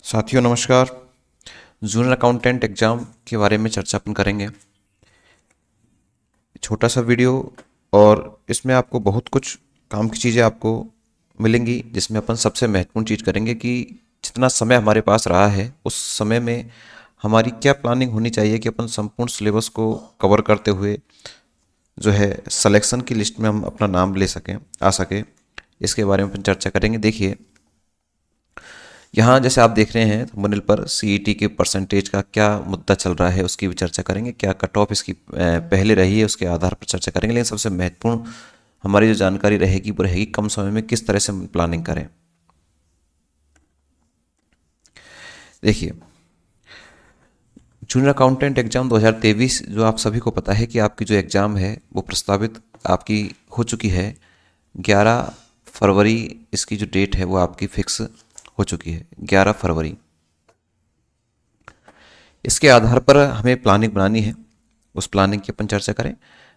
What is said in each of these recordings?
साथियों नमस्कार। Junior accountant exam के बारे में चर्चा अपन करेंगे। छोटा सा वीडियो और इसमें आपको बहुत कुछ काम की चीज़ें आपको मिलेंगी, जिसमें अपन सबसे महत्वपूर्ण चीज़ करेंगे कि जितना समय हमारे पास रहा है उस समय में हमारी क्या प्लानिंग होनी चाहिए कि अपन संपूर्ण सिलेबस को कवर करते हुए जो है सिलेक्शन की लिस्ट में हम अपना नाम ले सकें, आ सके। इसके बारे में अपन चर्चा करेंगे। देखिए, यहाँ जैसे आप देख रहे हैं थंबनेल पर सीईटी के परसेंटेज का क्या मुद्दा चल रहा है, उसकी भी चर्चा करेंगे। क्या कट ऑफ इसकी पहले रही है, उसके आधार पर चर्चा करेंगे। लेकिन सबसे महत्वपूर्ण हमारी जो जानकारी रहेगी वो रहेगी कम समय में किस तरह से हम प्लानिंग करें। देखिए, जूनियर अकाउंटेंट एग्जाम 2023 जो आप सभी को पता है कि आपकी जो एग्ज़ाम है वो प्रस्तावित आपकी हो चुकी है। 11 फरवरी इसकी जो डेट है वो आपकी फिक्स हो चुकी है, 11 फरवरी। इसके आधार पर हमें प्लानिंग बनानी है, उस प्लानिंग की अपन चर्चा करें।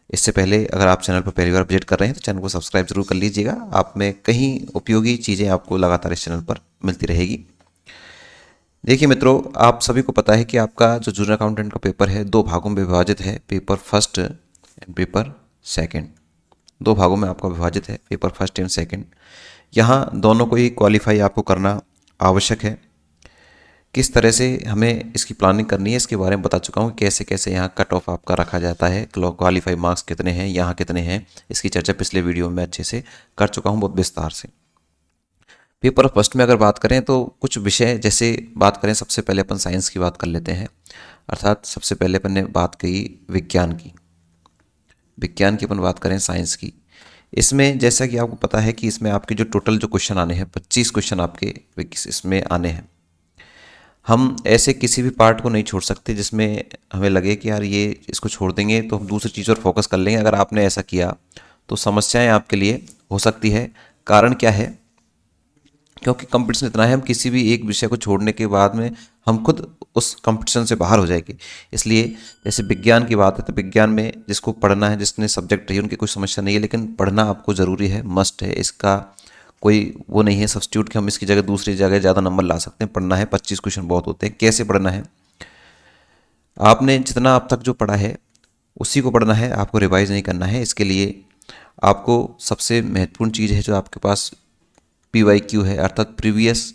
इससे पहले अगर आप चैनल पर पहली बार विजिट कर रहे हैं तो चैनल को सब्सक्राइब जरूर कर लीजिएगा। आप में कहीं उपयोगी चीज़ें आपको लगातार इस चैनल पर मिलती रहेगी। देखिए मित्रों, आप सभी को पता है कि आपका जो जूनियर अकाउंटेंट का पेपर है दो भागों में विभाजित है, paper first and paper second. दो भागों में आपका विभाजित है, पेपर फर्स्ट एंड सेकंड। यहाँ दोनों को ही क्वालिफाई आपको करना आवश्यक है। किस तरह से हमें इसकी प्लानिंग करनी है इसके बारे में बता चुका हूँ। कैसे कैसे यहाँ कट ऑफ आपका रखा जाता है, क्वालिफाई मार्क्स कितने हैं, यहाँ कितने हैं, इसकी चर्चा पिछले वीडियो में अच्छे से कर चुका हूँ, बहुत विस्तार से। पेपर फर्स्ट में अगर बात करें तो कुछ विषय जैसे बात करें, सबसे पहले अपन साइंस की बात कर लेते हैं। अर्थात सबसे पहले अपन ने बात की विज्ञान की। विज्ञान की अपन बात करें साइंस की, इसमें जैसा कि आपको पता है कि इसमें आपके जो टोटल जो क्वेश्चन आने हैं 25 क्वेश्चन आपके इसमें आने हैं। हम ऐसे किसी भी पार्ट को नहीं छोड़ सकते जिसमें हमें लगे कि यार ये इसको छोड़ देंगे तो हम दूसरी चीज़ पर फोकस कर लेंगे। अगर आपने ऐसा किया तो समस्याएं आपके लिए हो सकती है। कारण क्या है? क्योंकि कंपटीशन इतना है, हम किसी भी एक विषय को छोड़ने के बाद में हम खुद उस कंपटीशन से बाहर हो जाएंगे। इसलिए जैसे विज्ञान की बात है तो विज्ञान में जिसको पढ़ना है, जिसने सब्जेक्ट रही, उनकी कोई समस्या नहीं है, लेकिन पढ़ना आपको ज़रूरी है, मस्ट है। इसका कोई वो नहीं है सब्स्टिट्यूट कि हम इसकी जगह दूसरी जगह ज़्यादा नंबर ला सकते हैं। पढ़ना है, 25 क्वेश्चन बहुत होते हैं। कैसे पढ़ना है? आपने जितना अब तक जो पढ़ा है उसी को पढ़ना है, आपको रिवाइज नहीं करना है। इसके लिए आपको सबसे महत्वपूर्ण चीज़ है जो आपके पास PYQ है, अर्थात प्रीवियस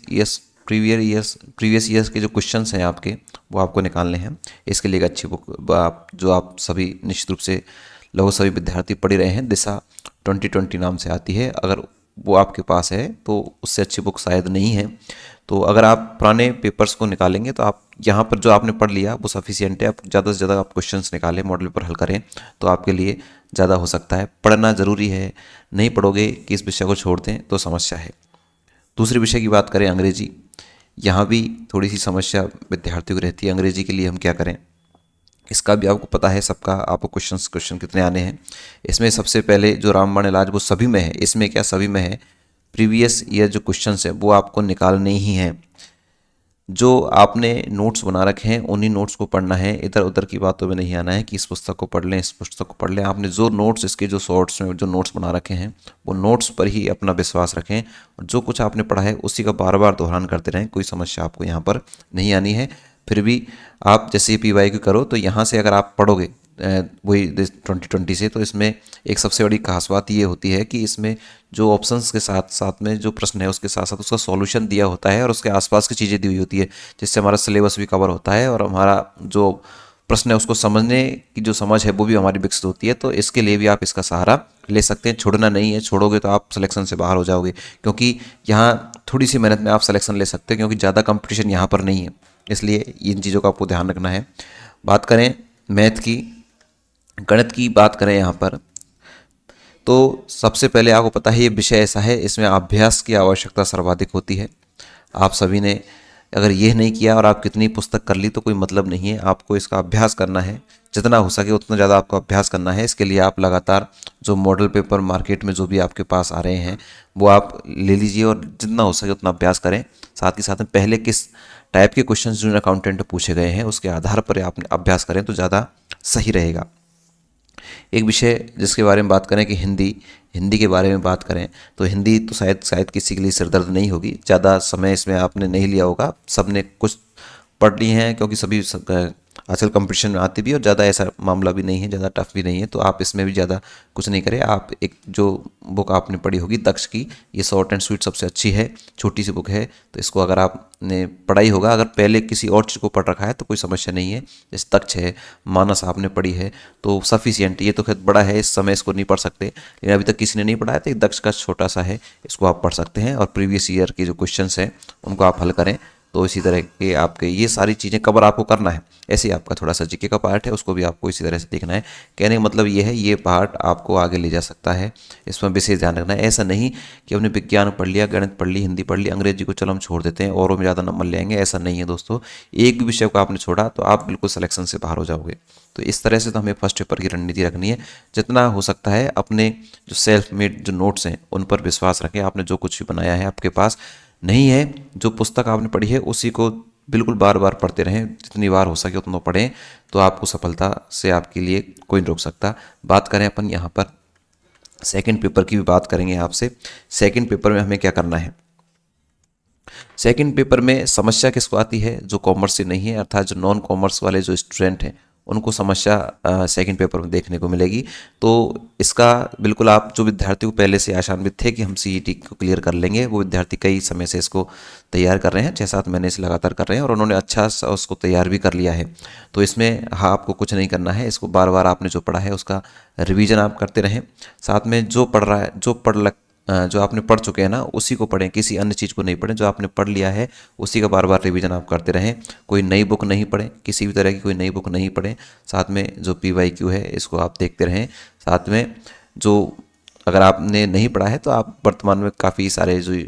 ईयर्स के जो क्वेश्चंस हैं आपके, वो आपको निकालने हैं। इसके लिए एक अच्छी बुक आप जो आप सभी निश्चित रूप से लगभग सभी विद्यार्थी पढ़ ही रहे हैं, दिशा 2020 नाम से आती है। अगर वो आपके पास है तो उससे अच्छी बुक शायद नहीं है। तो अगर आप पुराने पेपर्स को निकालेंगे तो आप यहाँ पर जो आपने पढ़ लिया वो सफिशियंट है। आप ज़्यादा से ज़्यादा आप क्वेश्चंस निकालें, मॉडल पेपर हल करें तो आपके लिए ज़्यादा हो सकता है। पढ़ना ज़रूरी है, नहीं पढ़ोगे कि इस विषय को छोड़ दें तो समस्या है। दूसरे विषय की बात करें अंग्रेजी, यहाँ भी थोड़ी सी समस्या विद्यार्थियों की रहती है। अंग्रेजी के लिए हम क्या करें, इसका भी आपको पता है सबका, आपको क्वेश्चन कितने आने हैं। इसमें सबसे पहले जो रामबाण इलाज वो सभी में है। इसमें क्या सभी में है, प्रीवियस ईयर जो क्वेश्चंस है वो आपको निकालने ही हैं। जो आपने नोट्स बना रखे हैं उन्हीं नोट्स को पढ़ना है, इधर उधर की बातों में नहीं आना है कि इस पुस्तक को पढ़ लें, इस पुस्तक को पढ़ लें। आपने जो नोट्स, इसके जो शॉर्ट्स में जो नोट्स बना रखे हैं वो नोट्स पर ही अपना विश्वास रखें और जो कुछ आपने पढ़ा है उसी का बार बार दोहरान करते रहें। कोई समस्या आपको यहाँ पर नहीं आनी है। फिर भी आप जैसे PYQ करो तो यहाँ से अगर आप पढ़ोगे वही 2020 से, तो इसमें एक सबसे बड़ी खास बात ये होती है कि इसमें जो ऑप्शंस के साथ साथ में जो प्रश्न है उसके साथ साथ उसका सॉल्यूशन दिया होता है और उसके आसपास की चीज़ें दी हुई होती है, जिससे हमारा सिलेबस भी कवर होता है और हमारा जो प्रश्न है उसको समझने की जो समझ है वो भी हमारी विकसित होती है। तो इसके लिए भी आप इसका सहारा ले सकते हैं। छोड़ना नहीं है, छोड़ोगे तो आप सिलेक्शन से बाहर हो जाओगे, क्योंकि यहाँ थोड़ी सी मेहनत में आप सिलेक्शन ले सकते हैं, क्योंकि ज़्यादा कंपटीशन यहाँ पर नहीं है। इसलिए इन चीज़ों का आपको ध्यान रखना है। बात करें मैथ की, गणित की बात करें यहाँ पर, तो सबसे पहले आपको पता है ये विषय ऐसा है इसमें अभ्यास की आवश्यकता सर्वाधिक होती है। आप सभी ने अगर ये नहीं किया और आप कितनी पुस्तक कर ली तो कोई मतलब नहीं है। आपको इसका अभ्यास करना है, जितना हो सके उतना ज़्यादा आपको अभ्यास करना है। इसके लिए आप लगातार जो मॉडल पेपर मार्केट में जो भी आपके पास आ रहे हैं वो आप ले लीजिए और जितना हो सके उतना अभ्यास करें। साथ ही साथ में पहले किस टाइप के क्वेश्चन जूनियर अकाउंटेंट पूछे गए हैं उसके आधार पर आप अभ्यास करें तो ज़्यादा सही रहेगा। एक विषय जिसके बारे में बात करें कि हिंदी हिंदी के बारे में बात करें तो हिंदी तो शायद किसी के लिए सिरदर्द नहीं होगी। ज़्यादा समय इसमें आपने नहीं लिया होगा, सबने कुछ पढ़ ली हैं क्योंकि आजकल कंपटीशन में आती भी है और ज़्यादा ऐसा मामला भी नहीं है, ज़्यादा टफ भी नहीं है। तो आप इसमें भी ज़्यादा कुछ नहीं करें। आप एक जो बुक आपने पढ़ी होगी दक्ष की, ये शॉर्ट एंड स्वीट सबसे अच्छी है, छोटी सी बुक है। तो इसको अगर आपने पढ़ाई होगा, अगर पहले किसी और चीज़ को पढ़ रखा है तो कोई समस्या नहीं है। जैसे दक्ष है, मानस आपने पढ़ी है तो सफिशियंट। ये तो खैर बड़ा है, इस समय इसको नहीं पढ़ सकते, लेकिन अभी तक किसी ने नहीं पढ़ा है तो एक दक्ष का छोटा सा है, इसको आप पढ़ सकते हैं। और प्रीवियस ईयर के जो क्वेश्चन हैं उनको आप हल करें। तो इसी तरह के आपके ये सारी चीज़ें कवर आपको करना है। ऐसे ही आपका थोड़ा सा जीके का पार्ट है, उसको भी आपको इसी तरह से देखना है। कहने का मतलब ये है, ये पार्ट आपको आगे ले जा सकता है, इसमें विशेष ध्यान रखना है। ऐसा नहीं कि हमने विज्ञान पढ़ लिया, गणित पढ़ ली, हिंदी पढ़ ली, अंग्रेजी को चलो हम छोड़ देते हैं औरों में ज़्यादा नंबर ले आएंगे, ऐसा नहीं है दोस्तों। एक भी विषय को आपने छोड़ा तो आप बिल्कुल सिलेक्शन से बाहर हो जाओगे। तो इस तरह से तो हमें फर्स्ट पेपर की रणनीति रखनी है। जितना हो सकता है अपने जो सेल्फ मेड जो नोट्स हैं उन पर विश्वास रखें। आपने जो कुछ भी बनाया है आपके पास नहीं है, जो पुस्तक आपने पढ़ी है उसी को बिल्कुल बार बार पढ़ते रहें, जितनी बार हो सके उतना पढ़ें, तो आपको सफलता से आपके लिए कोई नहीं रोक सकता। बात करें अपन यहाँ पर सेकंड पेपर की भी बात करेंगे आपसे। सेकंड पेपर में हमें क्या करना है? सेकंड पेपर में समस्या किसको आती है? जो कॉमर्स से नहीं है, अर्थात जो नॉन कॉमर्स वाले जो स्टूडेंट हैं उनको समस्या सेकंड पेपर में देखने को मिलेगी। तो इसका बिल्कुल आप जो विद्यार्थी को पहले से आशान्वित थे कि हम सीईटी को क्लियर कर लेंगे, वो विद्यार्थी कई समय से इसको तैयार कर रहे हैं, 6-7 महीने से लगातार कर रहे हैं और उन्होंने अच्छा सा उसको तैयार भी कर लिया है। तो इसमें हाँ, आपको कुछ नहीं करना है, इसको बार बार आपने जो पढ़ा है उसका रिवीजन आप करते रहें। साथ में जो पढ़ रहा है, जो आपने पढ़ चुके हैं ना उसी को पढ़ें, किसी अन्य चीज़ को नहीं पढ़ें। जो आपने पढ़ लिया है उसी का बार बार रिवीजन आप करते रहें। कोई नई बुक नहीं पढ़ें, किसी भी तरह की कोई नई बुक नहीं पढ़ें। साथ में जो PYQ है इसको आप देखते रहें। साथ में जो अगर आपने नहीं पढ़ा है तो आप वर्तमान में काफ़ी सारे जो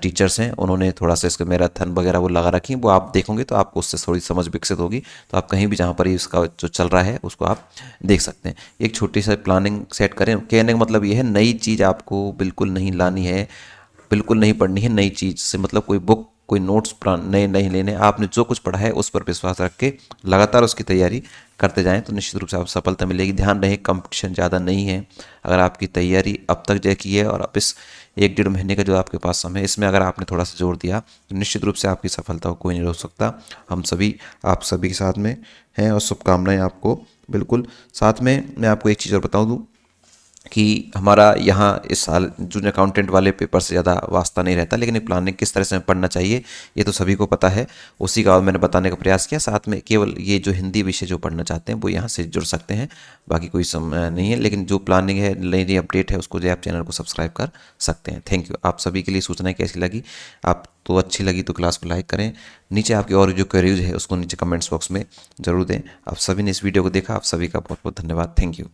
टीचर्स हैं उन्होंने थोड़ा सा इसके मैराथन वगैरह वो लगा रखी हैं, वो आप देखोगे तो आपको उससे थोड़ी समझ विकसित होगी। तो आप कहीं भी जहाँ पर ही उसका जो चल रहा है उसको आप देख सकते हैं। एक छोटी सी प्लानिंग सेट करें। कहने का मतलब ये है, नई चीज़ आपको बिल्कुल नहीं लानी है, बिल्कुल नहीं पढ़नी है। नई चीज़ से मतलब कोई बुक, कोई नोट्स प्लान नए नहीं लेने। आपने जो कुछ पढ़ा है उस पर विश्वास रख के लगातार उसकी तैयारी करते जाएं तो निश्चित रूप से आप सफलता मिलेगी। ध्यान रहे कंपटीशन ज़्यादा नहीं है। अगर आपकी तैयारी अब तक जय की है और अब इस 1-1.5 महीने का जो आपके पास समय है इसमें अगर आपने थोड़ा सा जोर दिया तो निश्चित रूप से आपकी सफलता को कोई नहीं रोक सकता। हम सभी आप सभी के साथ में हैं और शुभकामनाएं आपको। बिल्कुल। साथ में मैं आपको एक चीज़ और बता दूँ कि हमारा यहाँ इस साल जूनियर अकाउंटेंट वाले पेपर से ज़्यादा वास्ता नहीं रहता, लेकिन एक प्लानिंग किस तरह से पढ़ना चाहिए ये तो सभी को पता है, उसी का मैंने बताने का प्रयास किया। साथ में केवल ये जो हिंदी विषय जो पढ़ना चाहते हैं वो यहाँ से जुड़ सकते हैं, बाकी कोई समय नहीं है। लेकिन जो प्लानिंग है, नई नई अपडेट है, उसको जो आप चैनल को सब्सक्राइब कर सकते हैं। Thank you. आप सभी के लिए सूचनाएं कैसी लगी? आप तो अच्छी लगी तो क्लास को लाइक करें। नीचे आपके और जो क्वेरीज है उसको नीचे कमेंट्स बॉक्स में ज़रूर दें। आप सभी ने इस वीडियो को देखा, आप सभी का बहुत बहुत धन्यवाद। Thank you.